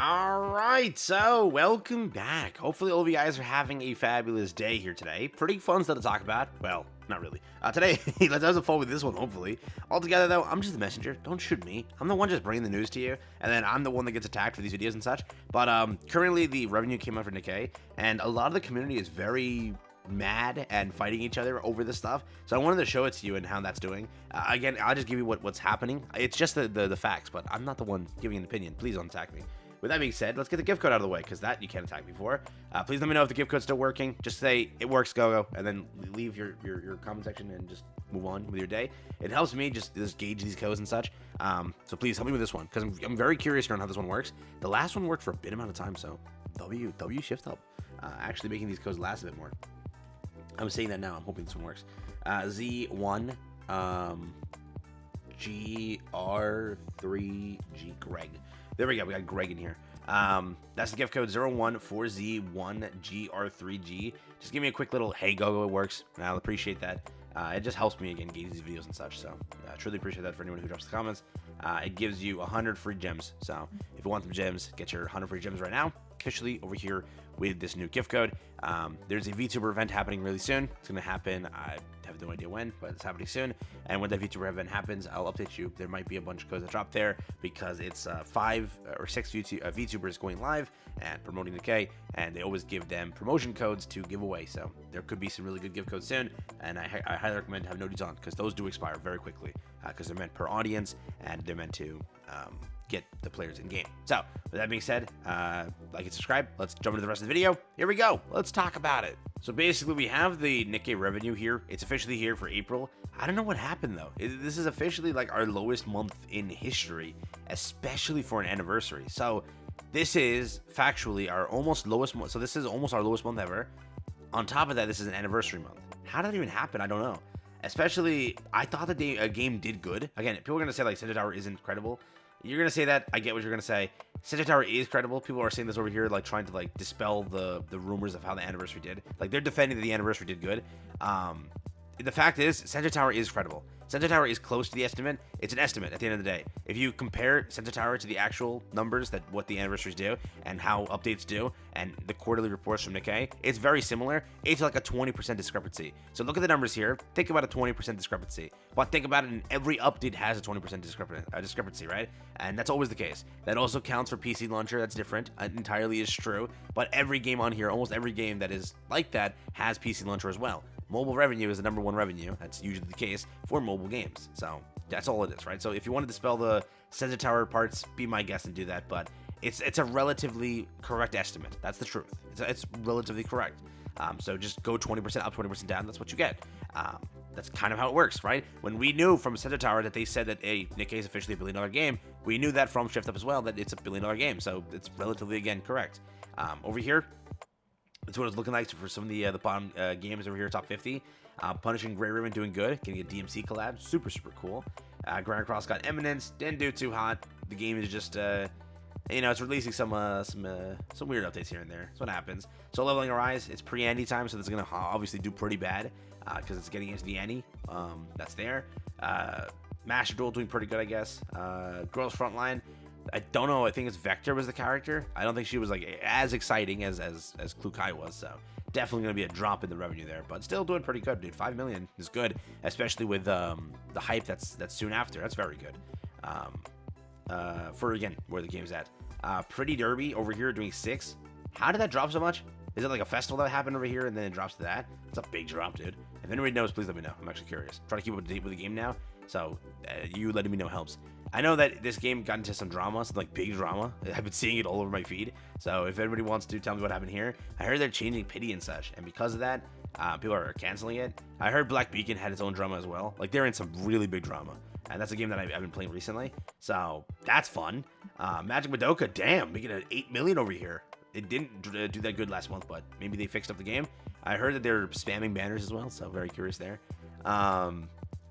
Alright, so welcome back. Hopefully all of you guys are having a fabulous day here today. Pretty fun stuff to talk about. Well, not really. Today, let's have some fun with this one, hopefully. Altogether, though, I'm just the messenger. Don't shoot me. I'm the one just bringing the news to you, and then I'm the one that gets attacked for these videos and such. But currently, the revenue came out for Nikke, and a lot of the community is very mad and fighting each other over this stuff, so I wanted to show it to you and how that's doing. Again, I'll just give you what's happening. It's just the facts, but I'm not the one giving an opinion. Please don't attack me. With that being said, let's get the gift code out of the way, because that you can't attack me for. Please let me know if the gift code's still working. Just say it works, go, and then leave your comment section and just move on with your day. It helps me just gauge these codes and such. So please help me with this one, because I'm very curious on how this one works. The last one worked for a bit amount of time, so W shift up. Actually making these codes last a bit more. I'm saying that now. I'm hoping this one works. Z1 GR3G Greg. There we go. We got Greg in here. That's the gift code 014Z1GR3G. Just give me a quick little hey go. It works. I'll appreciate that. It just helps me again gauge these videos and such. So I truly appreciate that for anyone who drops the comments. It gives you 100 free gems. So if you want some gems, get your 100 free gems right now. Officially over here with this new gift code. There's a VTuber event happening really soon. It's going to happen. I have no idea when, but it's happening soon. And when that VTuber event happens, I'll update you. There might be a bunch of codes that drop there because it's 5 or 6 VTubers going live and promoting Nikke, and they always give them promotion codes to give away. So there could be some really good gift codes soon, and I highly recommend having no these on because those do expire very quickly because they're meant per audience and they're meant to get the players in game. So with that being said, like and subscribe. Let's jump into the rest of the video. Here we go. Let's talk about it. So basically we have the Nikke revenue here. It's officially here for April. I don't know what happened though. This is officially like our lowest month in history, especially for an anniversary. So this is factually our almost lowest month. So this is almost our lowest month ever. On top of that, this is an anniversary month. How did that even happen? I don't know. Especially, I thought that a game did good. Again, people are going to say like Sensor Tower isn't credible. You're going to say that. I get what you're going to say. Sensor Tower is credible. People are saying this over here, like trying to like dispel the rumors of how the anniversary did. Like they're defending that the anniversary did good. The fact is, Sensor Tower is credible. Sensor Tower is close to the estimate. It's an estimate at the end of the day. If you compare Sensor Tower to the actual numbers that what the anniversaries do and how updates do and the quarterly reports from Nikke, it's very similar. It's like a 20% discrepancy. So look at the numbers here. Think about a 20% discrepancy. But think about it, and every update has a 20% discrepancy, right? And that's always the case. That also counts for PC Launcher. That's different. It entirely is true. But every game on here, almost every game that is like that, has PC Launcher as well. Mobile revenue is the #1 revenue. That's usually the case for mobile games. So that's all it is, right? So if you want to dispel the Sensor Tower parts, be my guest and do that. But it's a relatively correct estimate. That's the truth. It's relatively correct. So just go 20% up, 20% down. That's what you get. That's kind of how it works, right? When we knew from Sensor Tower that they said that Nikke is officially a $1 billion game, we knew that from Shift Up as well that it's a $1 billion game. So it's relatively, again, correct. Over here, that's what it's looking like for some of the bottom games over here, top 50. Punishing Grey Ribbon doing good, getting a DMC collab, super cool. Grand Cross got Eminence, didn't do too hot. The game is just, it's releasing some weird updates here and there. That's what happens. So Leveling Arise, it's pre-ANNI time, so this is gonna obviously do pretty bad because it's getting into the ANNI. That's there. Master Duel doing pretty good, I guess. Girls Frontline. I don't know. I think it's Vector was the character. I don't think she was like as exciting as Klukai was. So definitely gonna be a drop in the revenue there, but still doing pretty good, dude. 5 million is good, especially with the hype that's soon after. That's very good. For again where the game's at. Pretty Derby over here doing 6. How did that drop so much? Is it like a festival that happened over here and then it drops to that? It's a big drop, dude. If anybody knows, please let me know. I'm actually curious. I'm trying to keep up to date with the game now, so you letting me know helps. I know that this game got into some drama, some like big drama. I've been seeing it all over my feed. So if anybody wants to tell me what happened here, I heard they're changing pity and such, and because of that, people are canceling it. I heard Black Beacon had its own drama as well. Like they're in some really big drama, and that's a game that I've been playing recently. So that's fun. Magic Madoka, damn, making it 8 million over here. It didn't do that good last month, but maybe they fixed up the game. I heard that they're spamming banners as well, so very curious there.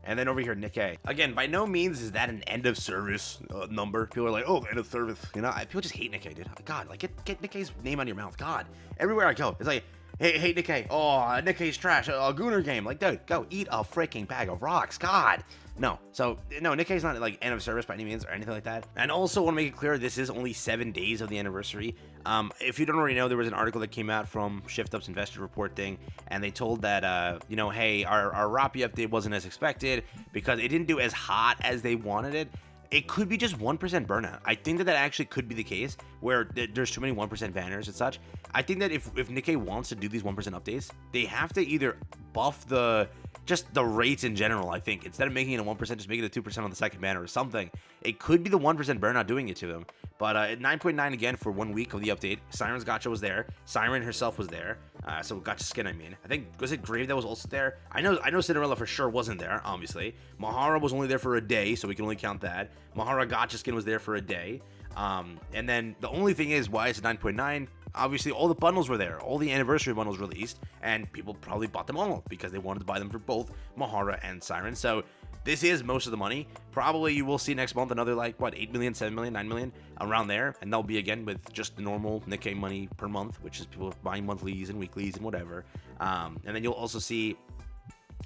And then over here, Nikke. Again, by no means is that an end of service number. People are like, oh, end of service. You know, people just hate Nikke, dude. God, like, get Nikke's name out of your mouth. God, everywhere I go, it's like, Hey, Nikke. Oh, Nikke's trash. A Gooner game. Like, dude, go eat a freaking bag of rocks. God. No. So, no, Nikke's not like end of service by any means or anything like that. And also want to make it clear, this is only 7 days of the anniversary. If you don't already know, there was an article that came out from ShiftUp's investor report thing, and they told that, you know, hey, our Rappi update wasn't as expected because it didn't do as hot as they wanted it. It could be just 1% burnout. I think that actually could be the case where there's too many 1% banners and such. I think that if Nikke wants to do these 1% updates, they have to either buff just the rates in general. I think instead of making it a 1%, just make it a 2% on the second banner or something. It could be the 1% burnout doing it to them. But at 9.9 again for 1 week of the update, Siren's Gacha was there. Siren herself was there. So Gacha skin, I mean. I think, was it Grave that was also there? I know Cinderella for sure wasn't there, obviously. Mahara was only there for a day, so we can only count that. Mahara Gacha skin was there for a day. And then the only thing is, why it's 9.9? Obviously, all the bundles were there. All the anniversary bundles released, and people probably bought them all because they wanted to buy them for both Mahara and Siren. So this is most of the money. Probably you will see next month another, like, what, 8 million, 7 million, 9 million, around there. And that'll be, again, with just the normal Nikke money per month, which is people buying monthlies and weeklies and whatever. And then you'll also see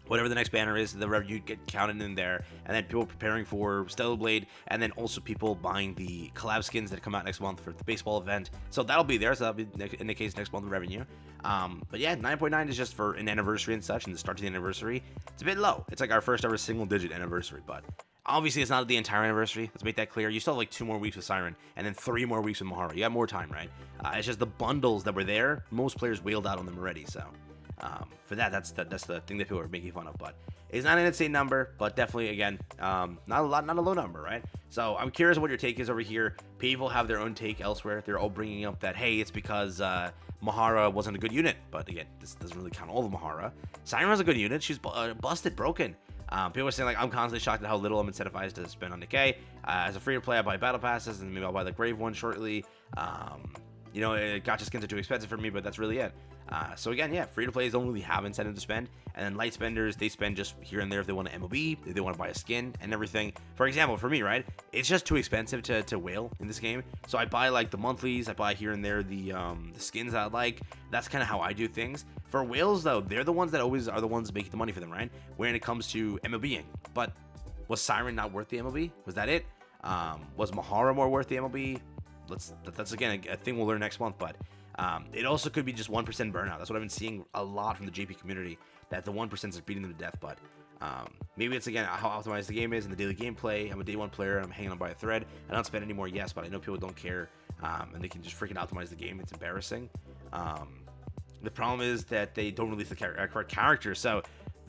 whatever the next banner is, the revenue get counted in there, and then people preparing for Stellar Blade, and then also people buying the collab skins that come out next month for the baseball event. So that'll be there, so that'll be in the case next month of revenue. But yeah, 9.9 is just for an anniversary and such, and the start to the anniversary. It's a bit low. It's like our first ever single digit anniversary, but obviously it's not the entire anniversary. Let's make that clear. You still have like 2 more weeks with Siren, and then 3 more weeks with Mahara. You got more time, right? It's just the bundles that were there. Most players wailed out on them already, so for that's the thing that people are making fun of. But it's not an insane number, but definitely, again, not a low number, right? So I'm curious what your take is over here. People have their own take elsewhere. They're all bringing up that, hey, it's because Mahara wasn't a good unit. But again, this doesn't really count all of Mahara. Siren's a good unit. She's busted, broken. People are saying, like, I'm constantly shocked at how little I'm incentivized to spend on Nikke. As a free-to-play, I buy battle passes, and maybe I'll buy the Grave one shortly. You know, Gacha skins are too expensive for me, but that's really it. So again, yeah, free-to-plays don't really have incentive to spend. And then light spenders, they spend just here and there if they want an MOB, if they want to buy a skin and everything. For example, for me, right, it's just too expensive to whale in this game. So I buy, like, the monthlies, I buy here and there the skins that I like. That's kind of how I do things. For whales, though, they're the ones that always are the ones making the money for them, right? When it comes to MOBing. But was Siren not worth the MOB? Was that it? Was Mahara more worth the MOB? That's again a thing we'll learn next month, but it also could be just 1% burnout. That's what I've been seeing a lot from the JP community, that the 1% is beating them to death. But maybe it's, again, how optimized the game is in the daily gameplay. I'm a day 1 player, and I'm hanging on by a thread. I don't spend any more, yes, but I know people don't care, and they can just freaking optimize the game. It's embarrassing. The problem is that they don't release the correct characters, so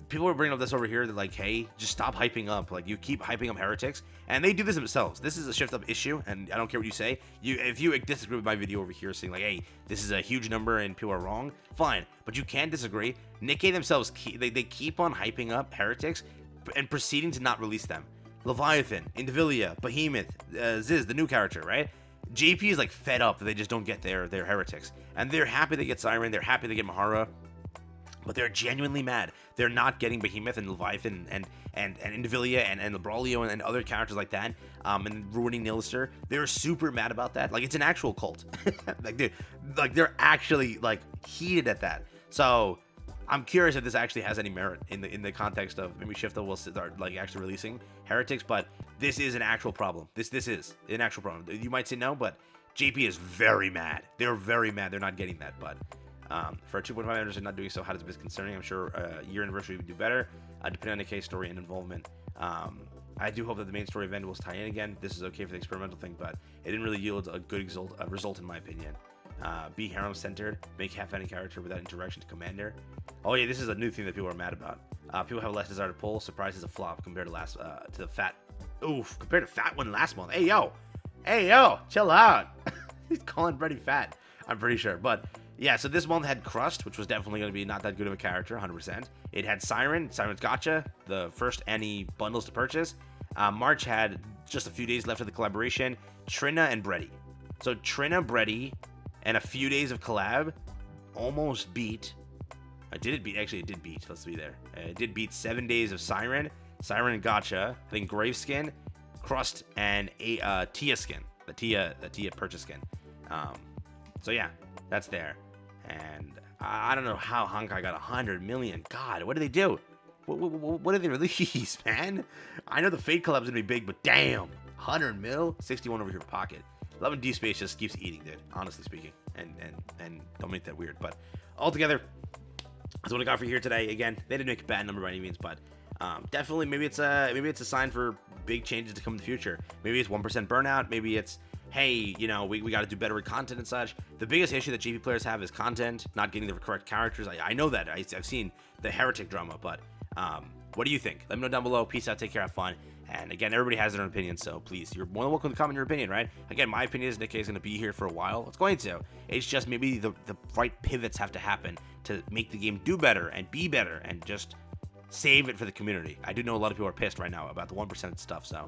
people are bringing up this over here. They're like, hey, just stop hyping up. Like, you keep hyping up heretics, and they do this themselves. This is a shift up issue, and I don't care what you say. If you disagree with my video over here saying, like, hey, this is a huge number and people are wrong, fine, but you can disagree. Nikke themselves, they keep on hyping up heretics and proceeding to not release them. Leviathan, Indivilia, Behemoth, Ziz, the new character, right? JP is, like, fed up that they just don't get their heretics, and they're happy they get Siren, they're happy they get Mahara, but they're genuinely mad. They're not getting Behemoth and Leviathan and Indivilia and Braulio and other characters like that, and ruining Nilister. They're super mad about that. Like, it's an actual cult. They're actually, like, heated at that. So I'm curious if this actually has any merit in the context of maybe Shifta will start, like, actually releasing heretics, but this is an actual problem. This is an actual problem. You might say no, but JP is very mad. They're very mad. They're not getting that, but for 2.5 members and not doing so, how does it be concerning? I'm sure year anniversary would do better, depending on the case story and involvement. I do hope that the main story event will tie in again. This is okay for the experimental thing, but it didn't really yield a good result in my opinion. Be harem centered, make half any character without interaction to commander. Oh yeah, this is a new thing that people are mad about. People have less desire to pull. Surprise is a flop compared to the fat. Oof, compared to fat one last month. Hey yo, chill out. He's calling Brady fat, I'm pretty sure, but. Yeah, so this month had Crust, which was definitely going to be not that good of a character, 100%. It had Siren's Gacha, the first ANNI bundles to purchase. March had just a few days left of the collaboration, Trina and Bredy. So Trina, Bredy, and a few days of collab almost beat. It did beat, let's be there. It did beat 7 days of Siren and Gacha, I think Grave skin, Crust, and a Tia skin, the Tia purchase skin. So yeah, that's there. And I don't know how Honkai got 100 million. God, what did they do? What did they release, man? I know the Fate collab's gonna be big, but damn, 100 mil, 61 over here for Pocket. 11D Space just keeps eating, dude. Honestly speaking, and don't make that weird. But altogether, that's what I got for you here today. Again, they didn't make a bad number by any means, but definitely maybe it's a sign for big changes to come in the future. Maybe it's 1% burnout. Maybe it's, hey, you know, we got to do better with content and such. The biggest issue that GP players have is content, not getting the correct characters. I know that. I've seen the Heretic drama, but what do you think? Let me know down below. Peace out. Take care. Have fun. And again, everybody has their own opinion, so please, you're more than welcome to comment your opinion, right? Again, my opinion is Nikke is going to be here for a while. It's going to. It's just maybe the right pivots have to happen to make the game do better and be better and just save it for the community. I do know a lot of people are pissed right now about the 1% stuff, so